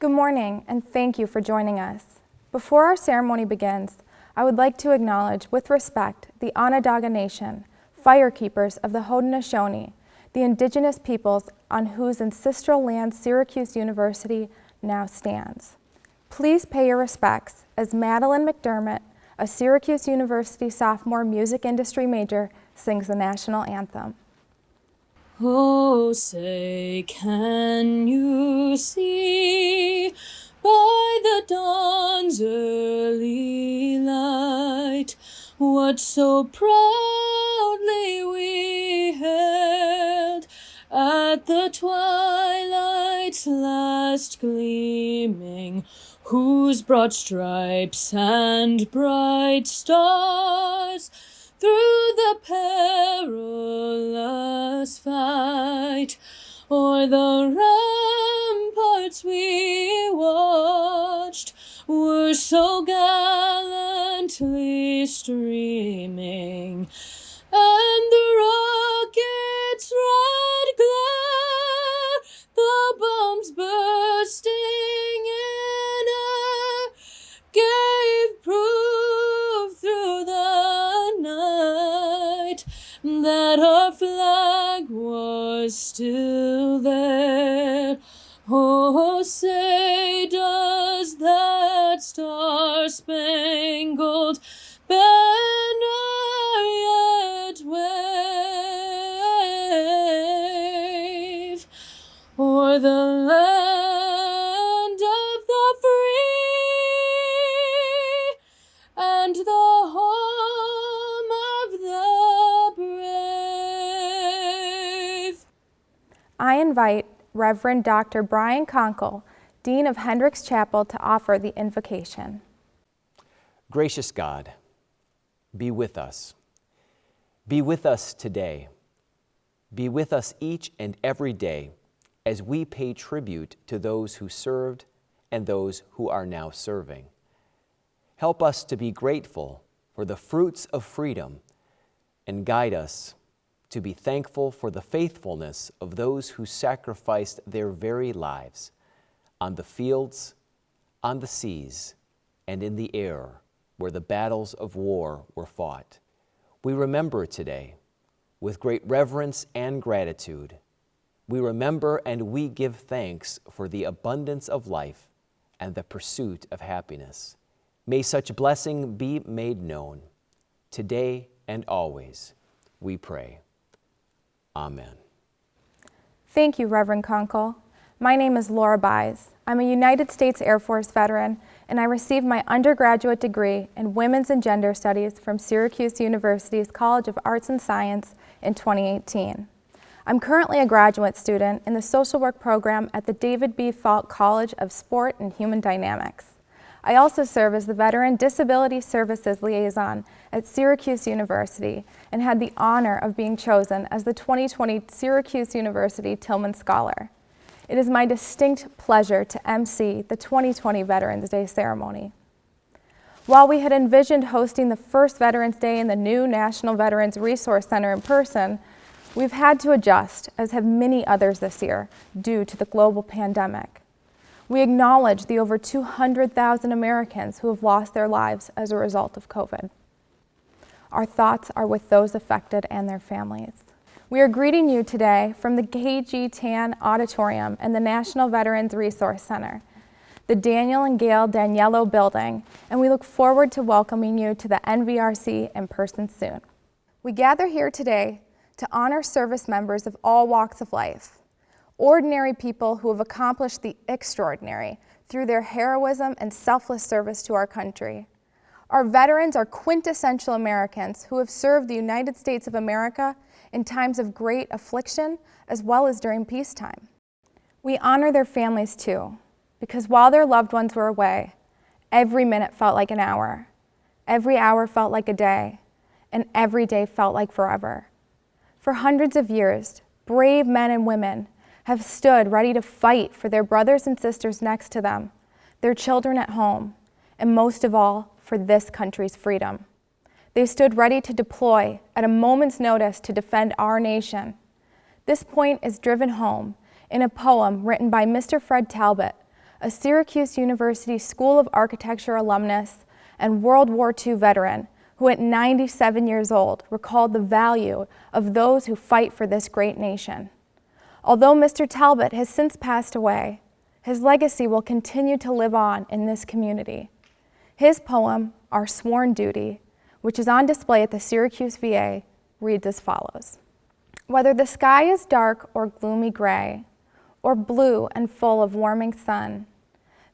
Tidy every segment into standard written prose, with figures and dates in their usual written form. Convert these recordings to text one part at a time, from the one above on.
Good morning, and thank you for joining us. Before our ceremony begins, I would like to acknowledge with respect the Onondaga Nation, firekeepers of the Haudenosaunee, the indigenous peoples on whose ancestral land Syracuse University now stands. Please pay your respects as Madeline McDermott, a Syracuse University sophomore music industry major, sings the national anthem. Oh, say, can you see by the dawn's early light what so proudly we hailed at the twilight's last gleaming, whose broad stripes and bright stars through the perilous fight o'er the ramparts we watched were so gallantly streaming, and the rocket's red glare, the bombs bursting in air, gave proof through the night that our flag was still there. Oh, say, does that star-spangled banner yet wave o'er the land of the free and the home of the brave? I invite Reverend Dr. Brian Conkle, Dean of Hendricks Chapel, to offer the invocation. Gracious God, be with us. Be with us today. Be with us each and every day as we pay tribute to those who served and those who are now serving. Help us to be grateful for the fruits of freedom and guide us to be thankful for the faithfulness of those who sacrificed their very lives on the fields, on the seas, and in the air where the battles of war were fought. We remember today with great reverence and gratitude. We remember and we give thanks for the abundance of life and the pursuit of happiness. May such blessing be made known today and always, we pray. Amen. Thank you, Reverend Conkle. My name is Laura Bise. I'm a United States Air Force veteran, and I received my undergraduate degree in Women's and Gender Studies from Syracuse University's College of Arts and Science in 2018. I'm currently a graduate student in the social work program at the David B. Falk College of Sport and Human Dynamics. I also serve as the Veteran Disability Services Liaison at Syracuse University and had the honor of being chosen as the 2020 Syracuse University Tillman Scholar. It is my distinct pleasure to MC the 2020 Veterans Day ceremony. While we had envisioned hosting the first Veterans Day in the new National Veterans Resource Center in person, we've had to adjust, as have many others this year, due to the global pandemic. We acknowledge the over 200,000 Americans who have lost their lives as a result of COVID. Our thoughts are with those affected and their families. We are greeting you today from the KG Tan Auditorium and the National Veterans Resource Center, the Daniel and Gail Daniello building, and we look forward to welcoming you to the NVRC in person soon. We gather here today to honor service members of all walks of life, ordinary people who have accomplished the extraordinary through their heroism and selfless service to our country. Our veterans are quintessential Americans who have served the United States of America in times of great affliction as well as during peacetime. We honor their families too, because while their loved ones were away, every minute felt like an hour, every hour felt like a day, and every day felt like forever. For hundreds of years, brave men and women have stood ready to fight for their brothers and sisters next to them, their children at home, and most of all, for this country's freedom. They stood ready to deploy at a moment's notice to defend our nation. This point is driven home in a poem written by Mr. Fred Talbot, a Syracuse University School of Architecture alumnus and World War II veteran who at 97 years old recalled the value of those who fight for this great nation. Although Mr. Talbot has since passed away, his legacy will continue to live on in this community. His poem, Our Sworn Duty, which is on display at the Syracuse VA, reads as follows. Whether the sky is dark or gloomy gray, or blue and full of warming sun,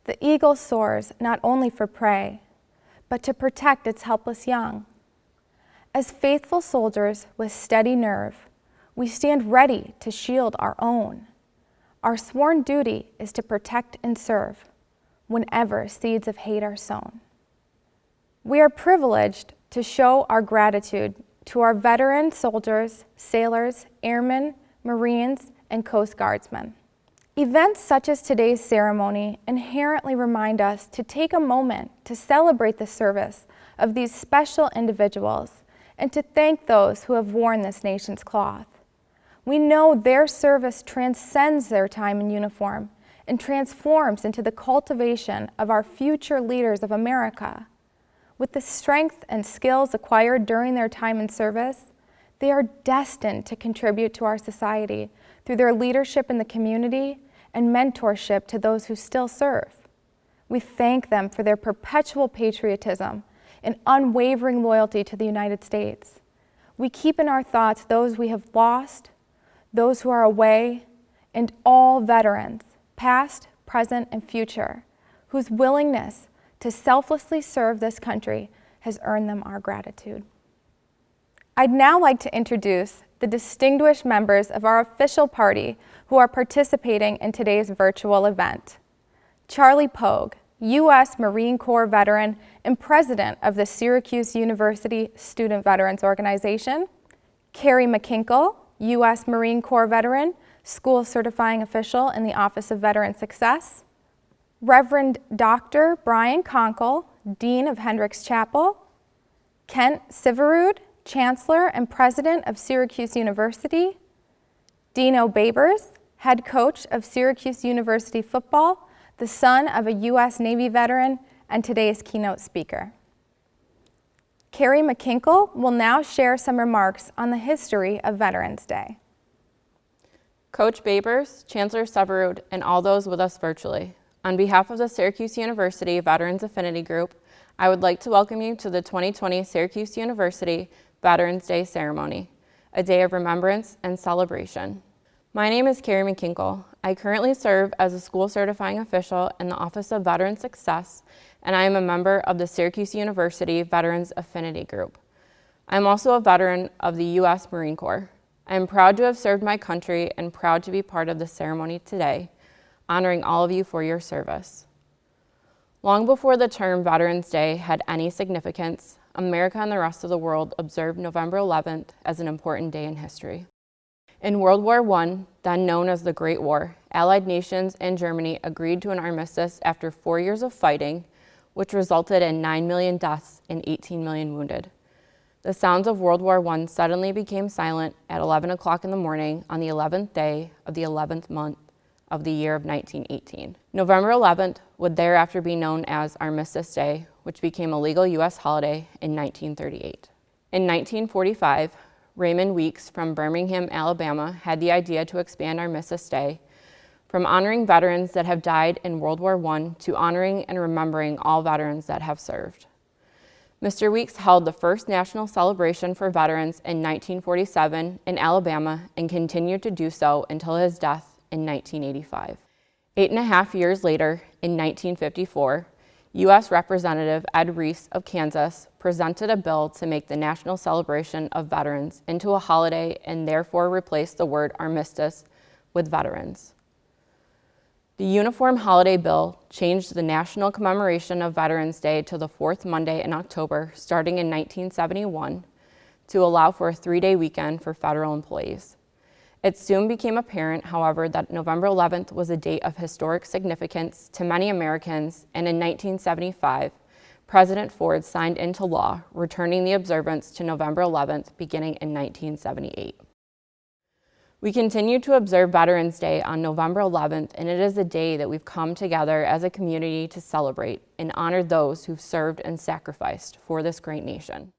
the eagle soars not only for prey, but to protect its helpless young. As faithful soldiers with steady nerve, we stand ready to shield our own. Our sworn duty is to protect and serve whenever seeds of hate are sown. We are privileged to show our gratitude to our veteran soldiers, sailors, airmen, Marines, and Coast Guardsmen. Events such as today's ceremony inherently remind us to take a moment to celebrate the service of these special individuals and to thank those who have worn this nation's cloth. We know their service transcends their time in uniform and transforms into the cultivation of our future leaders of America. With the strength and skills acquired during their time in service, they are destined to contribute to our society through their leadership in the community and mentorship to those who still serve. We thank them for their perpetual patriotism and unwavering loyalty to the United States. We keep in our thoughts those we have lost, those who are away, and all veterans, past, present, and future, whose willingness to selflessly serve this country has earned them our gratitude. I'd now like to introduce the distinguished members of our official party who are participating in today's virtual event. Charlie Pogue, U.S. Marine Corps veteran and president of the Syracuse University Student Veterans Organization. Carrie McKinkle, U.S. Marine Corps veteran, school certifying official in the Office of Veteran Success. Reverend Dr. Brian Conkle, Dean of Hendricks Chapel. Kent Siverud, Chancellor and President of Syracuse University. Dino Babers, head coach of Syracuse University football, the son of a U.S. Navy veteran, and today's keynote speaker. Carrie McKinkle will now share some remarks on the history of Veterans Day. Coach Babers, Chancellor Severud, and all those with us virtually, on behalf of the Syracuse University Veterans Affinity Group, I would like to welcome you to the 2020 Syracuse University Veterans Day ceremony, a day of remembrance and celebration. My name is Carrie McKinkle. I currently serve as a school certifying official in the Office of Veteran Success, and I am a member of the Syracuse University Veterans Affinity Group. I am also a veteran of the U.S. Marine Corps. I am proud to have served my country and proud to be part of the ceremony today, honoring all of you for your service. Long before the term Veterans Day had any significance, America and the rest of the world observed November 11th as an important day in history. In World War I, then known as the Great War, Allied nations and Germany agreed to an armistice after 4 years of fighting, which resulted in 9 million deaths and 18 million wounded. The sounds of World War I suddenly became silent at 11 o'clock in the morning on the 11th day of the 11th month of the year of 1918. November 11th would thereafter be known as Armistice Day, which became a legal U.S. holiday in 1938. In 1945, Raymond Weeks from Birmingham, Alabama, had the idea to expand Armistice Day from honoring veterans that have died in World War I to honoring and remembering all veterans that have served. Mr. Weeks held the first national celebration for veterans in 1947 in Alabama and continued to do so until his death in 1985. 8.5 years later, in 1954, U.S. Representative Ed Reese of Kansas presented a bill to make the national celebration of veterans into a holiday and therefore replace the word armistice with veterans. The Uniform Holiday Bill changed the national commemoration of Veterans Day to the fourth Monday in October, starting in 1971, to allow for a 3-day weekend for federal employees. It soon became apparent, however, that November 11th was a date of historic significance to many Americans, and in 1975, President Ford signed into law, returning the observance to November 11th beginning in 1978. We continue to observe Veterans Day on November 11th, and it is a day that we've come together as a community to celebrate and honor those who've served and sacrificed for this great nation.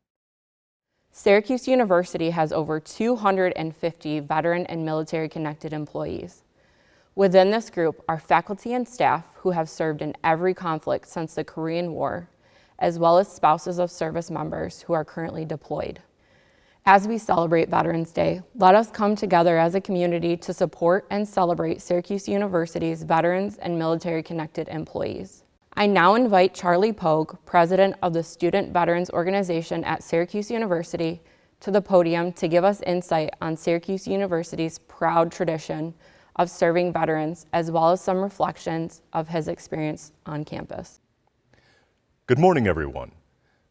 Syracuse University has over 250 veteran and military-connected employees. Within this group are faculty and staff who have served in every conflict since the Korean War, as well as spouses of service members who are currently deployed. As we celebrate Veterans Day, let us come together as a community to support and celebrate Syracuse University's veterans and military-connected employees. I now invite Charlie Pogue, president of the Student Veterans Organization at Syracuse University, to the podium to give us insight on Syracuse University's proud tradition of serving veterans, as well as some reflections of his experience on campus. Good morning, everyone.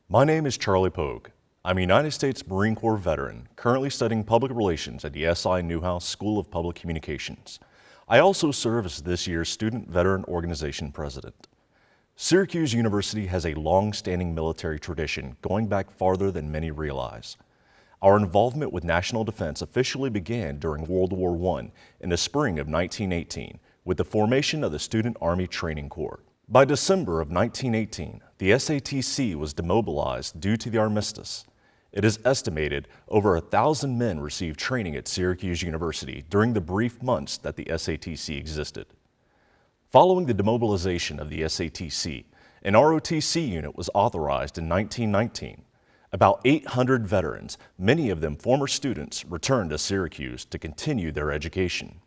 My name is Charlie Pogue. I'm a United States Marine Corps veteran, currently studying public relations at the S.I. Newhouse School of Public Communications. I also serve as this year's Student Veteran Organization president. Syracuse University has a long-standing military tradition going back farther than many realize. Our involvement with national defense officially began during World War I in the spring of 1918 with the formation of the Student Army Training Corps. By December of 1918, the SATC was demobilized due to the Armistice. It is estimated over 1,000 men received training at Syracuse University during the brief months that the SATC existed. Following the demobilization of the SATC, an ROTC unit was authorized in 1919. About 800 veterans, many of them former students, returned to Syracuse to continue their education.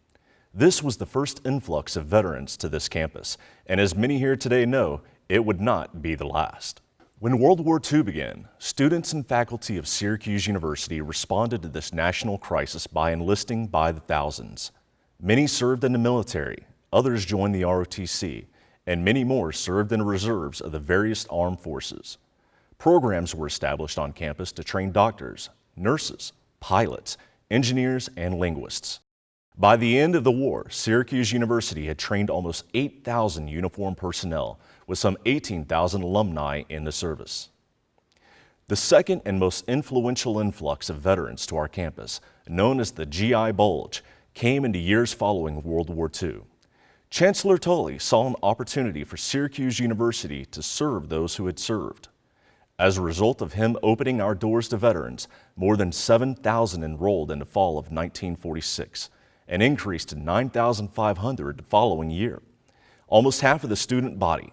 This was the first influx of veterans to this campus, and as many here today know, it would not be the last. When World War II began, students and faculty of Syracuse University responded to this national crisis by enlisting by the thousands. Many served in the military, others joined the ROTC, and many more served in the reserves of the various armed forces. Programs were established on campus to train doctors, nurses, pilots, engineers, and linguists. By the end of the war, Syracuse University had trained almost 8,000 uniformed personnel, with some 18,000 alumni in the service. The second and most influential influx of veterans to our campus, known as the GI Bulge, came in the years following World War II. Chancellor Tully saw an opportunity for Syracuse University to serve those who had served. As a result of him opening our doors to veterans, more than 7,000 enrolled in the fall of 1946, and increased to 9,500 the following year, almost half of the student body.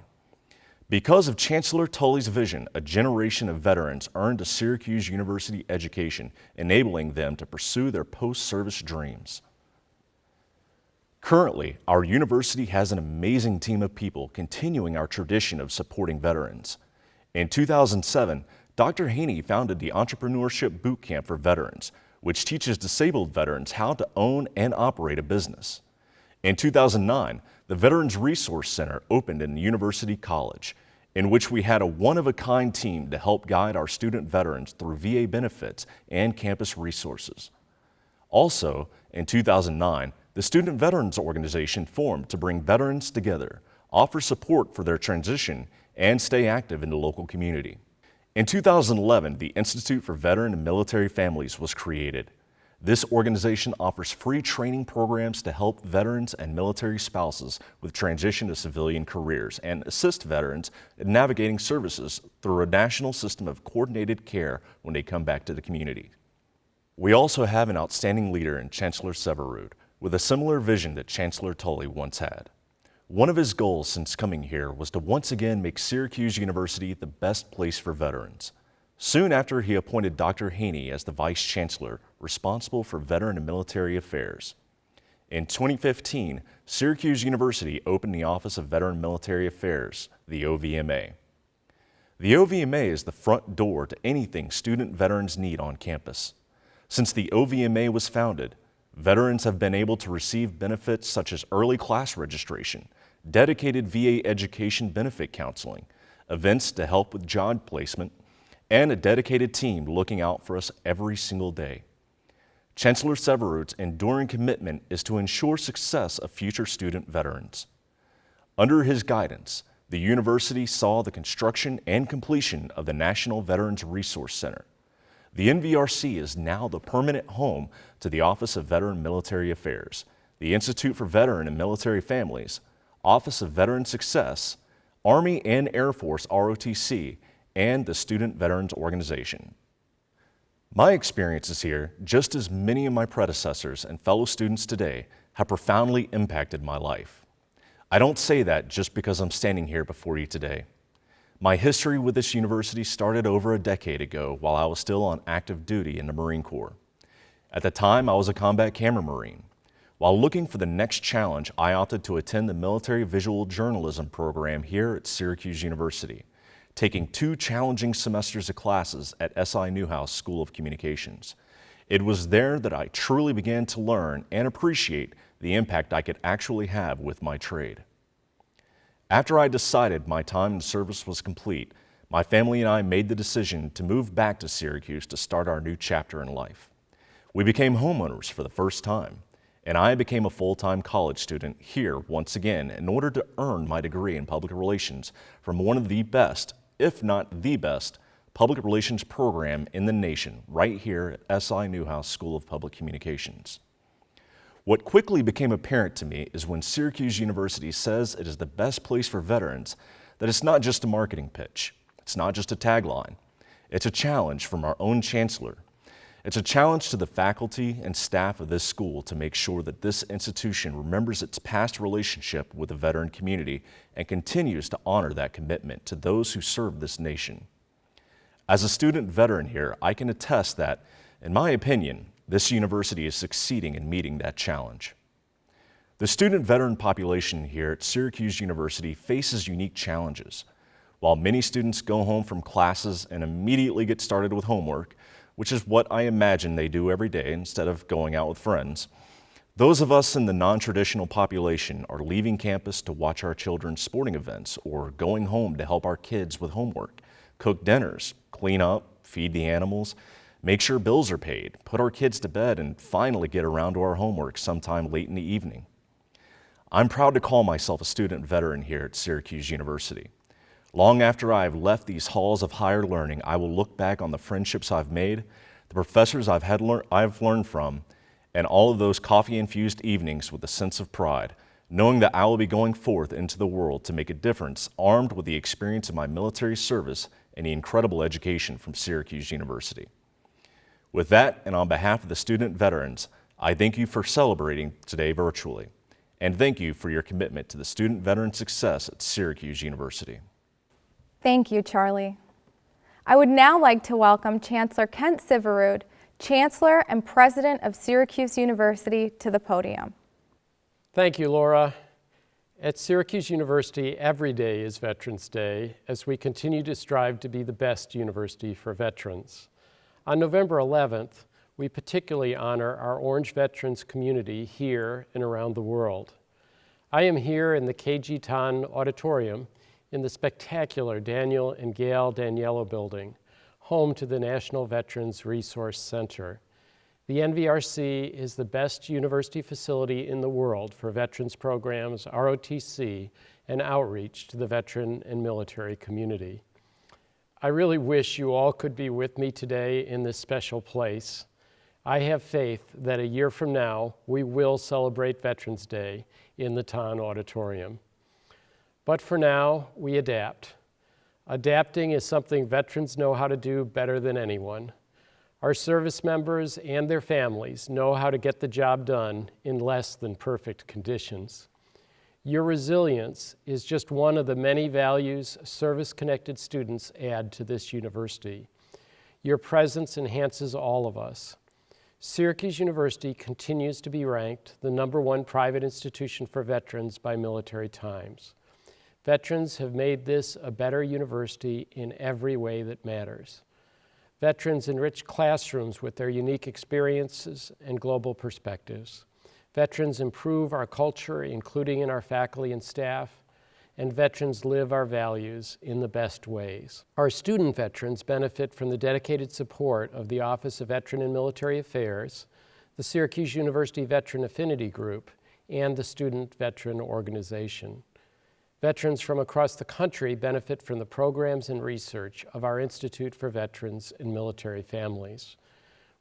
Because of Chancellor Tully's vision, a generation of veterans earned a Syracuse University education, enabling them to pursue their post-service dreams. Currently, our university has an amazing team of people continuing our tradition of supporting veterans. In 2007, Dr. Haney founded the Entrepreneurship Boot Camp for Veterans, which teaches disabled veterans how to own and operate a business. In 2009, the Veterans Resource Center opened in University College, in which we had a one-of-a-kind team to help guide our student veterans through VA benefits and campus resources. Also, in 2009, the Student Veterans Organization formed to bring veterans together, offer support for their transition, and stay active in the local community. In 2011, the Institute for Veteran and Military Families was created. This organization offers free training programs to help veterans and military spouses with transition to civilian careers and assist veterans in navigating services through a national system of coordinated care when they come back to the community. We also have an outstanding leader in Chancellor Severud with a similar vision that Chancellor Tully once had. One of his goals since coming here was to once again make Syracuse University the best place for veterans. Soon after, he appointed Dr. Haney as the Vice Chancellor responsible for veteran and military affairs. In 2015, Syracuse University opened the Office of Veteran and Military Affairs, the OVMA. The OVMA is the front door to anything student veterans need on campus. Since the OVMA was founded, veterans have been able to receive benefits such as early class registration, dedicated VA education benefit counseling, events to help with job placement, and a dedicated team looking out for us every single day. Chancellor Severud's enduring commitment is to ensure success of future student veterans. Under his guidance, the university saw the construction and completion of the National Veterans Resource Center. The NVRC is now the permanent home to the Office of Veteran Military Affairs, the Institute for Veteran and Military Families, Office of Veteran Success, Army and Air Force ROTC, and the Student Veterans Organization. My experiences here, just as many of my predecessors and fellow students today, have profoundly impacted my life. I don't say that just because I'm standing here before you today. My history with this university started over a decade ago while I was still on active duty in the Marine Corps. At the time, I was a combat camera Marine. While looking for the next challenge, I opted to attend the Military Visual Journalism program here at Syracuse University, taking 2 challenging semesters of classes at SI Newhouse School of Communications. It was there that I truly began to learn and appreciate the impact I could actually have with my trade. After I decided my time in service was complete, my family and I made the decision to move back to Syracuse to start our new chapter in life. We became homeowners for the first time, and I became a full-time college student here once again in order to earn my degree in public relations from one of the best, if not the best, public relations program in the nation right here at SI Newhouse School of Public Communications. What quickly became apparent to me is when Syracuse University says it is the best place for veterans, that it's not just a marketing pitch. It's not just a tagline. It's a challenge from our own chancellor. It's a challenge to the faculty and staff of this school to make sure that this institution remembers its past relationship with the veteran community and continues to honor that commitment to those who serve this nation. As a student veteran here, I can attest that, in my opinion, this university is succeeding in meeting that challenge. The student veteran population here at Syracuse University faces unique challenges. While many students go home from classes and immediately get started with homework, which is what I imagine they do every day instead of going out with friends, those of us in the non-traditional population are leaving campus to watch our children's sporting events or going home to help our kids with homework, cook dinners, clean up, feed the animals, make sure bills are paid, put our kids to bed, and finally get around to our homework sometime late in the evening. I'm proud to call myself a student veteran here at Syracuse University. Long after I have left these halls of higher learning, I will look back on the friendships I've made, the professors I've learned from, and all of those coffee-infused evenings with a sense of pride, knowing that I will be going forth into the world to make a difference, armed with the experience of my military service and the incredible education from Syracuse University. With that, and on behalf of the student veterans, I thank you for celebrating today virtually, and thank you for your commitment to the student veteran success at Syracuse University. Thank you, Charlie. I would now like to welcome Chancellor Kent Syverud, Chancellor and President of Syracuse University, to the podium. Thank you, Laura. At Syracuse University, every day is Veterans Day as we continue to strive to be the best university for veterans. On November 11th, we particularly honor our Orange Veterans community here and around the world. I am here in the KG Tan Auditorium in the spectacular Daniel and Gail Daniello Building, home to the National Veterans Resource Center. The NVRC is the best university facility in the world for veterans programs, ROTC, and outreach to the veteran and military community. I really wish you all could be with me today in this special place. I have faith that a year from now, we will celebrate Veterans Day in the Tan Auditorium. But for now, we adapt. Adapting is something veterans know how to do better than anyone. Our service members and their families know how to get the job done in less than perfect conditions. Your resilience is just one of the many values service-connected students add to this university. Your presence enhances all of us. Syracuse University continues to be ranked the #1 private institution for veterans by Military Times. Veterans have made this a better university in every way that matters. Veterans enrich classrooms with their unique experiences and global perspectives. Veterans improve our culture, including in our faculty and staff, and veterans live our values in the best ways. Our student veterans benefit from the dedicated support of the Office of Veteran and Military Affairs, the Syracuse University Veteran Affinity Group, and the Student Veteran Organization. Veterans from across the country benefit from the programs and research of our Institute for Veterans and Military Families.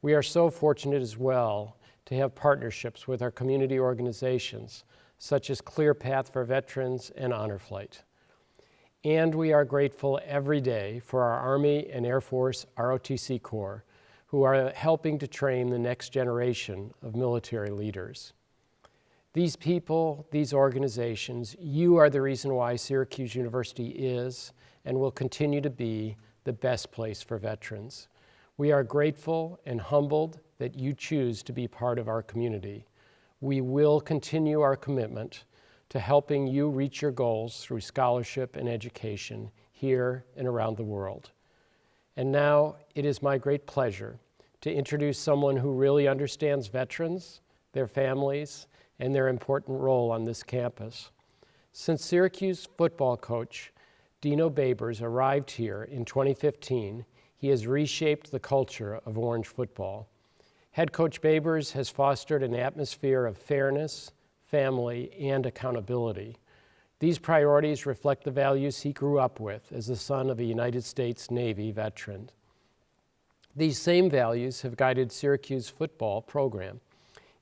We are so fortunate as well to have partnerships with our community organizations, such as Clear Path for Veterans and Honor Flight. And we are grateful every day for our Army and Air Force ROTC Corps, who are helping to train the next generation of military leaders. These people, these organizations, you are the reason why Syracuse University is and will continue to be the best place for veterans. We are grateful and humbled that you choose to be part of our community. We will continue our commitment to helping you reach your goals through scholarship and education here and around the world. And now it is my great pleasure to introduce someone who really understands veterans, their families, and their important role on this campus. Since Syracuse football coach Dino arrived here in 2015, he has reshaped the culture of Orange football. Head coach Babers has fostered an atmosphere of fairness, family, and accountability. These priorities reflect the values he grew up with as the son of a United States Navy veteran. These same values have guided Syracuse football program.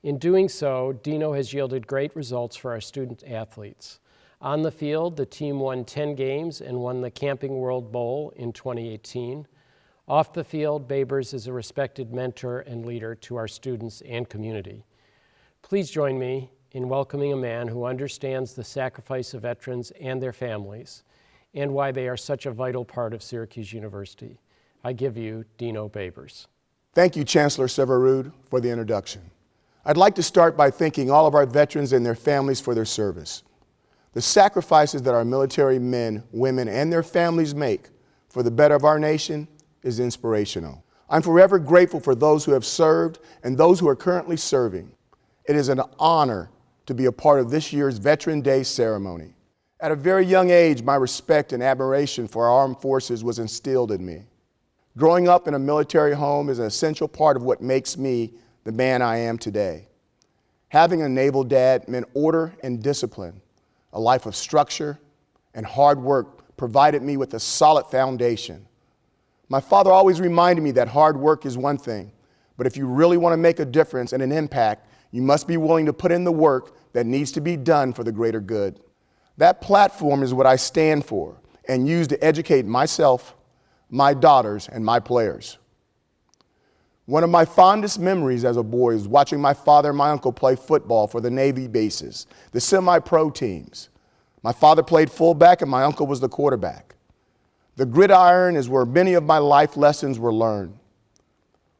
In doing so, Dino has yielded great results for our student athletes. On the field, the team won 10 games and won the Camping World Bowl in 2018. Off the field, Babers is a respected mentor and leader to our students and community. Please join me in welcoming a man who understands the sacrifice of veterans and their families and why they are such a vital part of Syracuse University. I give you Dino Babers. Thank you, Chancellor Severud, for the introduction. I'd like to start by thanking all of our veterans and their families for their service. The sacrifices that our military men, women, and their families make for the better of our nation is inspirational. I'm forever grateful for those who have served and those who are currently serving. It is an honor to be a part of this year's Veteran Day ceremony. At a very young age, my respect and admiration for our armed forces was instilled in me. Growing up in a military home is an essential part of what makes me the man I am today. Having a naval dad meant order and discipline. A life of structure and hard work provided me with a solid foundation. My father always reminded me that hard work is one thing, but if you really want to make a difference and an impact, you must be willing to put in the work that needs to be done for the greater good. That platform is what I stand for and use to educate myself, my daughters, and my players. One of my fondest memories as a boy is watching my father and my uncle play football for the Navy bases, the semi-pro teams. My father played fullback and my uncle was the quarterback. The gridiron is where many of my life lessons were learned.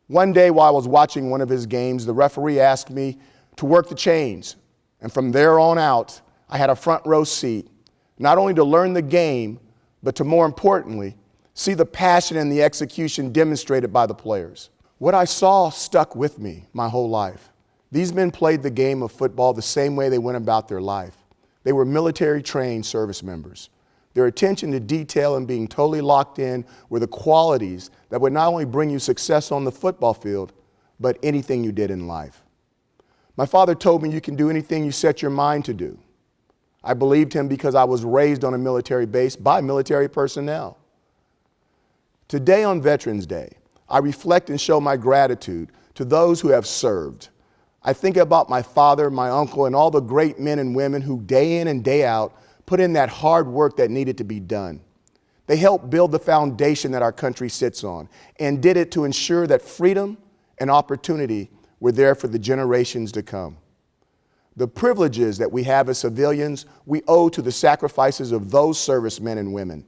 One day while I was watching one of his games, the referee asked me to work the chains. And from there on out, I had a front row seat, not only to learn the game, but to more importantly, see the passion and the execution demonstrated by the players. What I saw stuck with me my whole life. These men played the game of football the same way they went about their life. They were military-trained service members. Their attention to detail and being totally locked in were the qualities that would not only bring you success on the football field, but anything you did in life. My father told me you can do anything you set your mind to do. I believed him because I was raised on a military base by military personnel. Today on Veterans Day, I reflect and show my gratitude to those who have served. I think about my father, my uncle, and all the great men and women who day in and day out put in that hard work that needed to be done. They helped build the foundation that our country sits on and did it to ensure that freedom and opportunity were there for the generations to come. The privileges that we have as civilians, we owe to the sacrifices of those servicemen and women.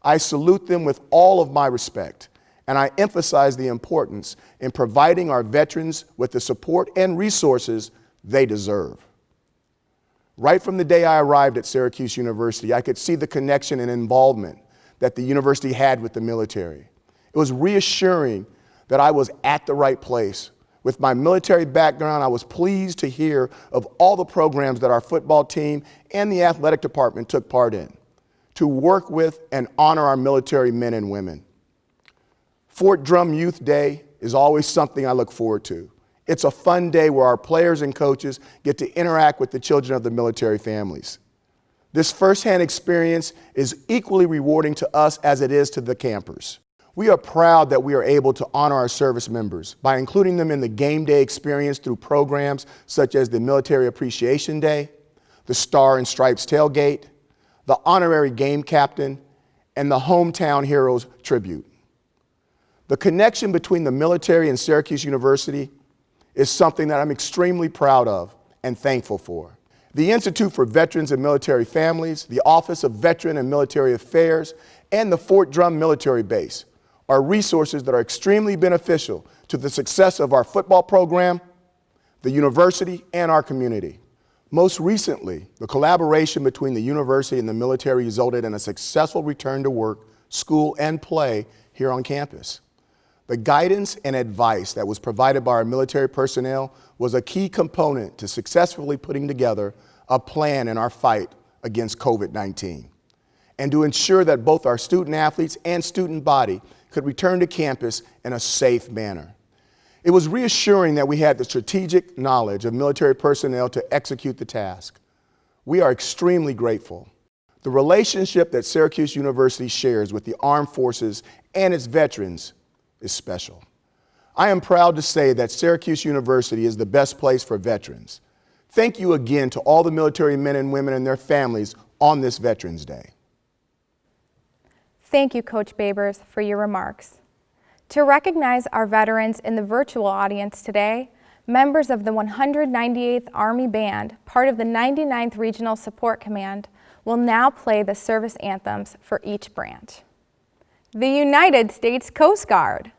I salute them with all of my respect, and I emphasize the importance in providing our veterans with the support and resources they deserve. Right from the day I arrived at Syracuse University, I could see the connection and involvement that the university had with the military. It was reassuring that I was at the right place. With my military background, I was pleased to hear of all the programs that our football team and the athletic department took part in, to work with and honor our military men and women. Fort Drum Youth Day is always something I look forward to. It's a fun day where our players and coaches get to interact with the children of the military families. This firsthand experience is equally rewarding to us as it is to the campers. We are proud that we are able to honor our service members by including them in the game day experience through programs such as the Military Appreciation Day, the Star and Stripes Tailgate, the Honorary Game Captain, and the Hometown Heroes Tribute. The connection between the military and Syracuse University is something that I'm extremely proud of and thankful for. The Institute for Veterans and Military Families, the Office of Veteran and Military Affairs, and the Fort Drum Military Base are resources that are extremely beneficial to the success of our football program, the university, and our community. Most recently, the collaboration between the university and the military resulted in a successful return to work, school, and play here on campus. The guidance and advice that was provided by our military personnel was a key component to successfully putting together a plan in our fight against COVID-19, and to ensure that both our student athletes and student body could return to campus in a safe manner. It was reassuring that we had the strategic knowledge of military personnel to execute the task. We are extremely grateful. The relationship that Syracuse University shares with the armed forces and its veterans is special. I am proud to say that Syracuse University is the best place for veterans. Thank you again to all the military men and women and their families on this Veterans Day. Thank you, Coach Babers, for your remarks. To recognize our veterans in the virtual audience today, members of the 198th Army Band, part of the 99th Regional Support Command, will now play the service anthems for each branch. The United States Coast Guard.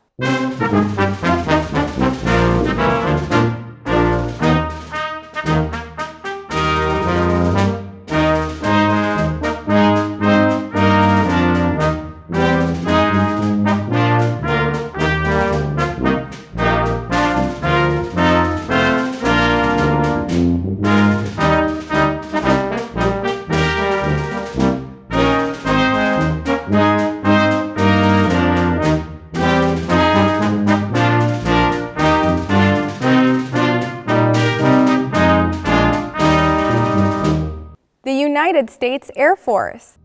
United States Air Force.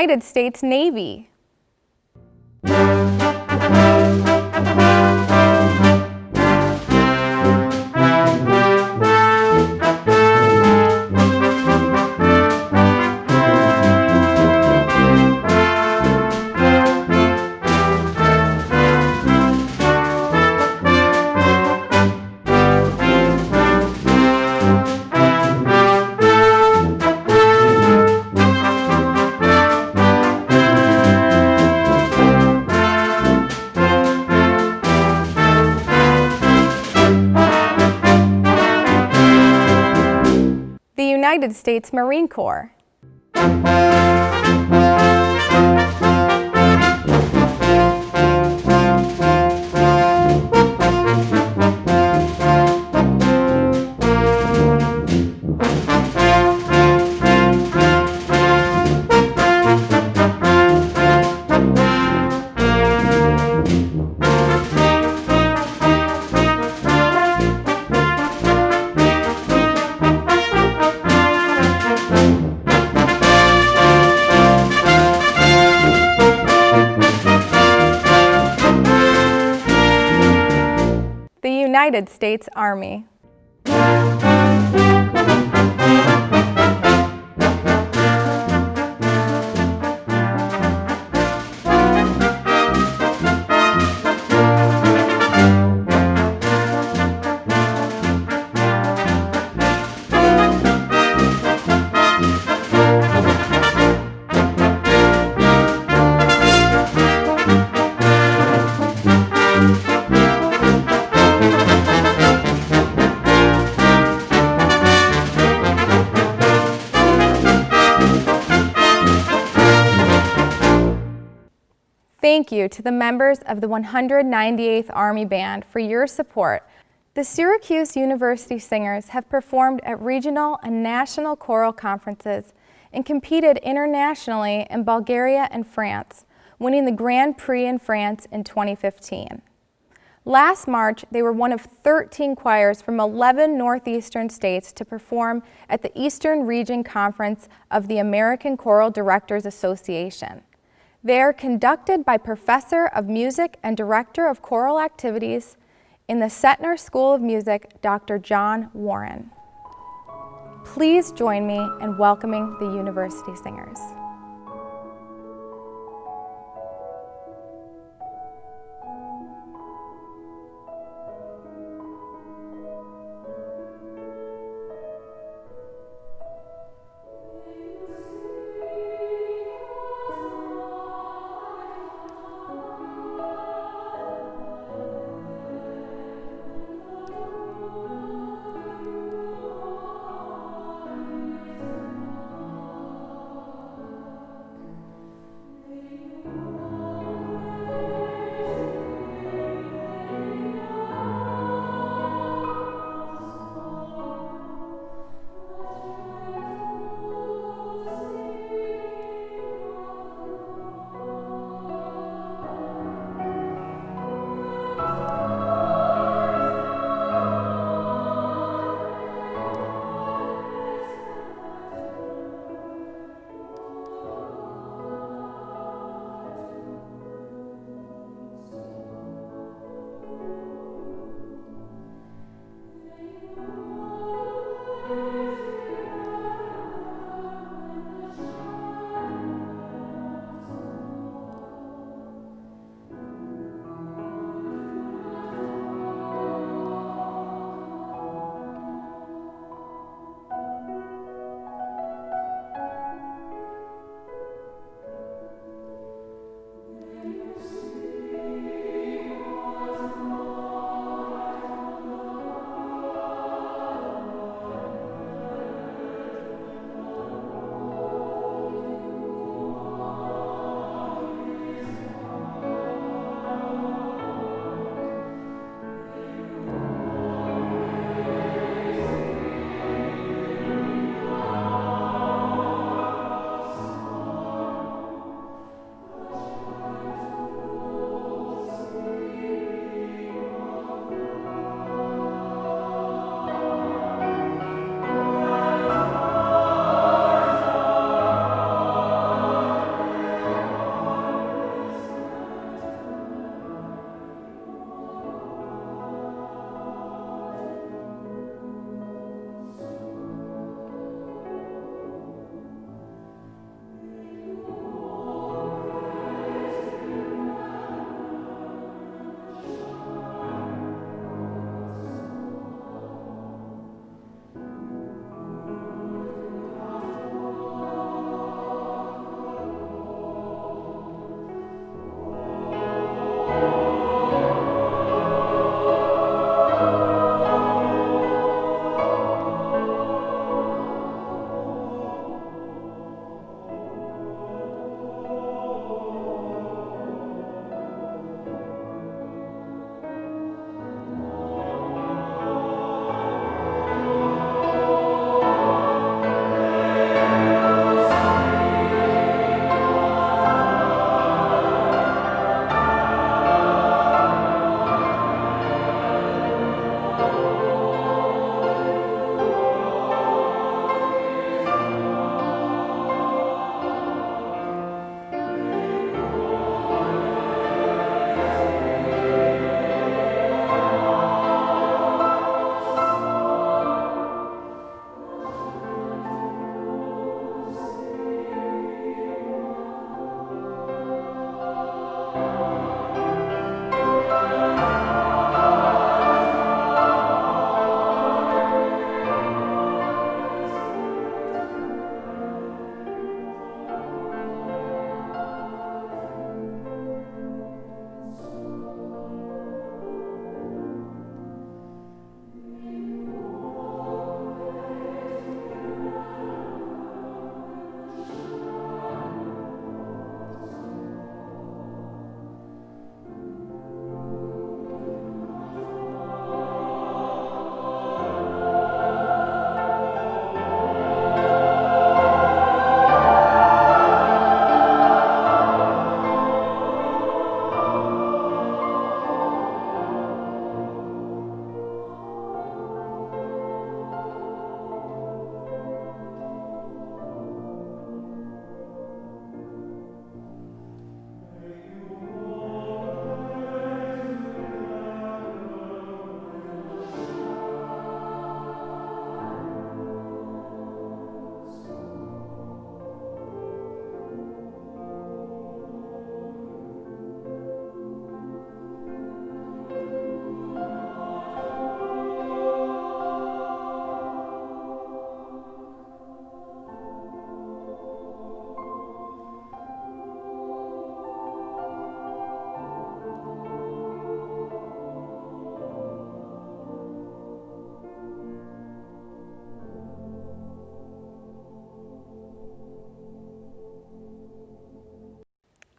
United States Navy. United States Marine Corps. United States Army. you to the members of the 198th Army Band for your support. The Syracuse University Singers have performed at regional and national choral conferences and competed internationally in Bulgaria and France, winning the Grand Prix in France in 2015. Last March, they were one of 13 choirs from 11 northeastern states to perform at the Eastern Region Conference of the American Choral Directors Association. They are conducted by Professor of Music and Director of Choral Activities in the Setner School of Music, Dr. John Warren. Please join me in welcoming the University Singers.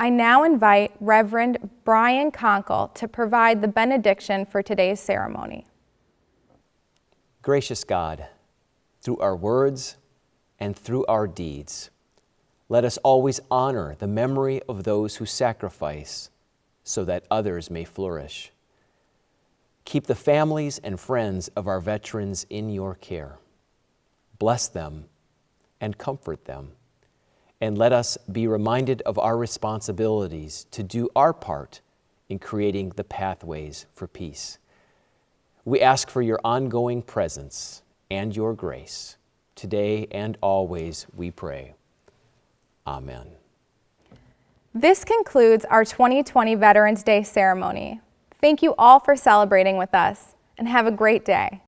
I now invite Reverend Brian Conkle to provide the benediction for today's ceremony. Gracious God, through our words and through our deeds, let us always honor the memory of those who sacrifice so that others may flourish. Keep the families and friends of our veterans in your care. Bless them and comfort them. And let us be reminded of our responsibilities to do our part in creating the pathways for peace. We ask for your ongoing presence and your grace. Today and always we pray. Amen. This concludes our 2020 Veterans Day ceremony. Thank you all for celebrating with us, and have a great day.